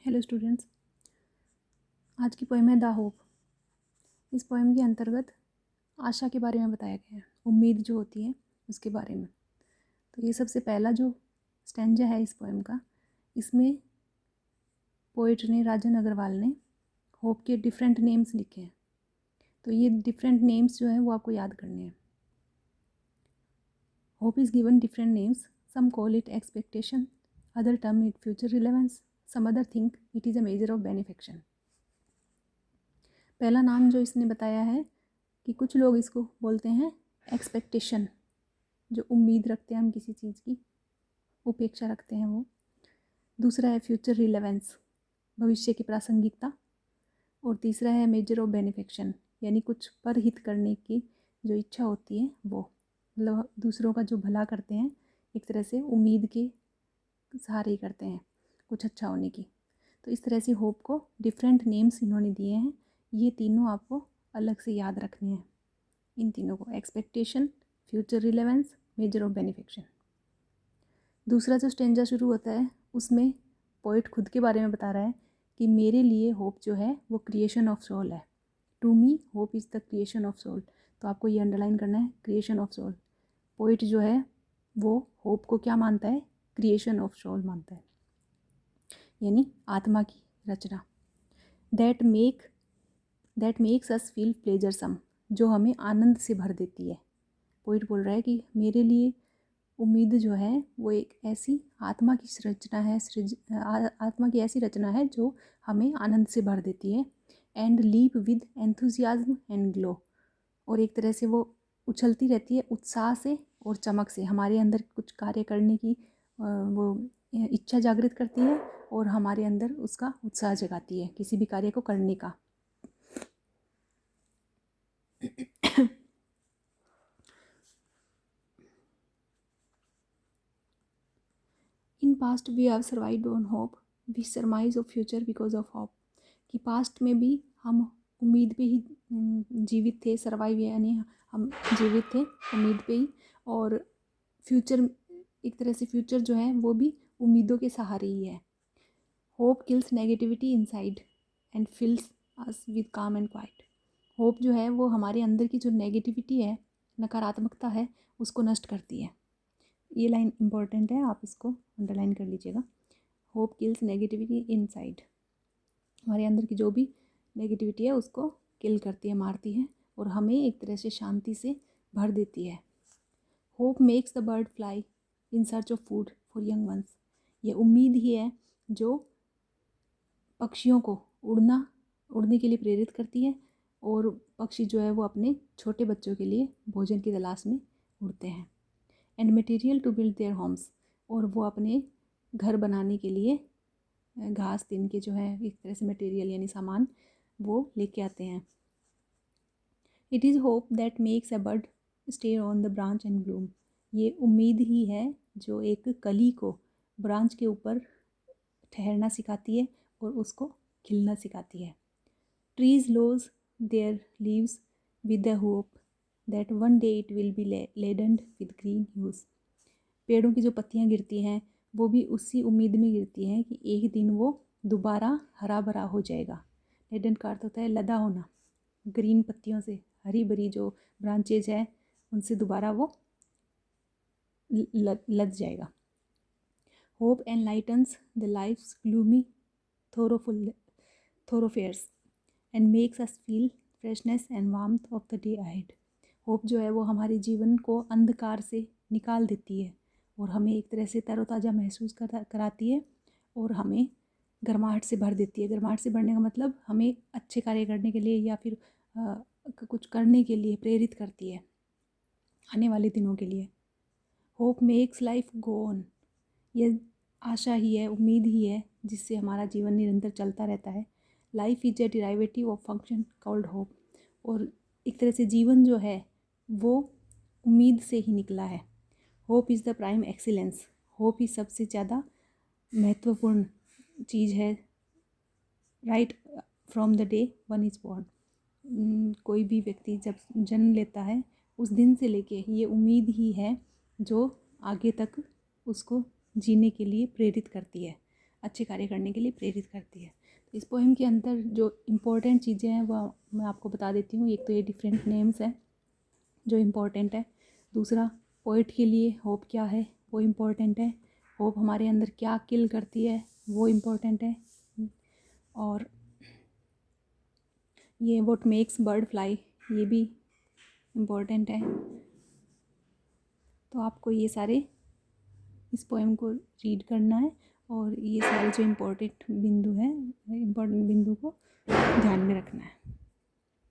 Hello students, आज की poem है द होप। इस पोएम के अंतर्गत आशा के बारे में बताया गया है, उम्मीद जो होती है उसके बारे में। तो ये सबसे पहला जो स्टैंजा है इस पोएम का, इसमें पोइट ने राजन अग्रवाल ने होप के डिफरेंट नेम्स लिखे हैं। तो ये डिफरेंट नेम्स जो हैं वो आपको याद करने हैं। Hope is given different names, some call it expectation, other term it future relevance, some other think it is a measure of benefaction. पहला नाम जो इसने बताया है कि कुछ लोग इसको बोलते हैं एक्सपेक्टेशन, जो उम्मीद रखते हैं हम किसी चीज़ की, उपेक्षा रखते हैं वो। दूसरा है फ्यूचर रिलेवेंस, भविष्य की प्रासंगिकता। और तीसरा है मेजर ऑफ बेनिफिक्शन, यानी कुछ पर हित करने की जो इच्छा होती है वो, मतलब दूसरों का जो भला करते हैं, एक तरह से उम्मीद के सहारे ही करते हैं कुछ अच्छा होने की। तो इस तरह से होप को डिफरेंट नेम्स इन्होंने दिए हैं। ये तीनों आपको अलग से याद रखने हैं, इन तीनों को, expectation, future relevance, measure of benefaction. दूसरा जो स्टेंजा शुरू होता है उसमें पोइट खुद के बारे में बता रहा है कि मेरे लिए होप जो है वो क्रिएशन ऑफ सोल है। To me hope is the creation of soul. तो आपको ये अंडरलाइन करना है, क्रिएशन ऑफ सोल। पोइट जो है वो होप को क्या मानता है? क्रिएशन ऑफ सोल मानता है, यानी आत्मा की रचना। दैट मेक्स अस फील प्लेजरसम, जो हमें आनंद से भर देती है। पोइट बोल रहा है कि मेरे लिए उम्मीद जो है वो एक ऐसी आत्मा की रचना है, आत्मा की ऐसी रचना है जो हमें आनंद से भर देती है। And leap with enthusiasm and glow, और एक तरह से वो उछलती रहती है उत्साह से और चमक से। हमारे अंदर कुछ कार्य करने की वो इच्छा जागृत करती है और हमारे अंदर उसका उत्साह जगाती है किसी भी कार्य को करने का। In past we have survived on hope, we surmise of future because of hope. कि पास्ट में भी हम उम्मीद पे ही जीवित थे, सर्वाइव यानी हम जीवित थे उम्मीद पे ही, और फ्यूचर, एक तरह से फ्यूचर जो है वो भी उम्मीदों के सहारे ही है। Hope kills negativity inside and fills us with calm and quiet. Hope जो है वो हमारे अंदर की जो नेगेटिविटी है, नकारात्मकता है, उसको नष्ट करती है। ये लाइन इम्पॉर्टेंट है, आप इसको अंडरलाइन कर लीजिएगा। होप किल्स नेगेटिविटी इनसाइड, हमारे अंदर की जो भी नेगेटिविटी है उसको किल करती है, मारती है, और हमें एक तरह से शांति से भर देती है। Hope makes the bird fly in search of food for young ones. ये उम्मीद ही है जो पक्षियों को उड़ने के लिए प्रेरित करती है, और पक्षी जो है वो अपने छोटे बच्चों के लिए भोजन की तलाश में उड़ते हैं। And material to build their homes, और वो अपने घर बनाने के लिए घास तिन के जो है एक तरह से मटेरियल यानी सामान वो लेके आते हैं। It is hope that makes a bird stay on the branch and Bloom. ये उम्मीद ही है जो एक कली को ब्रांच के ऊपर ठहरना सिखाती है और उसको खिलना सिखाती है। Trees lose their leaves with the hope that one day it will be laden with green hues. पेड़ों की जो पत्तियां गिरती हैं वो भी उसी उम्मीद में गिरती हैं कि एक दिन वो दोबारा हरा भरा हो जाएगा। लेडेंड का अर्थ होता है लदा होना, ग्रीन पत्तियों से हरी भरी जो ब्रांचेज है उनसे दोबारा वो लद जाएगा। Hope enlightens the life's gloomy thoroughfares and makes us feel freshness and warmth of the day ahead। Hope जो है वो हमारे जीवन को अंधकार से निकाल देती है और हमें एक तरह से तरोताज़ा महसूस कराती है, और हमें गर्माहट से भर देती है। गर्माहट से भरने का मतलब हमें अच्छे कार्य करने के लिए या फिर कुछ करने के लिए प्रेरित करती है आने वाले दिनों के लिए। Hope makes life go on, ये आशा ही है, उम्मीद ही है जिससे हमारा जीवन निरंतर चलता रहता है। Life is a derivative of function called hope, और एक तरह से जीवन जो है वो उम्मीद से ही निकला है। Hope is the prime excellence, hope ही सबसे ज़्यादा महत्वपूर्ण चीज़ है। Right from the day one is born, कोई भी व्यक्ति जब जन्म लेता है उस दिन से लेके ये उम्मीद ही है जो आगे तक उसको जीने के लिए प्रेरित करती है। अच्छे कार्य करने के लिए प्रेरित करती है। तो इस पोएम के अंदर जो इम्पोर्टेंट चीज़ें हैं वह मैं आपको बता देती हूँ। एक तो ये डिफरेंट नेम्स हैं जो इम्पोर्टेंट है। दूसरा, पोइट के लिए होप क्या है वो इम्पोर्टेंट है। होप हमारे अंदर क्या किल करती है वो इम्पोर्टेंट है। और ये व्हाट मेक्स बर्ड फ्लाई ये भी इम्पोर्टेंट है। तो आपको ये सारे इस पोएम को रीड करना है और ये सारे जो इम्पोर्टेंट बिंदु हैं इम्पोर्टेंट बिंदु को ध्यान में रखना है।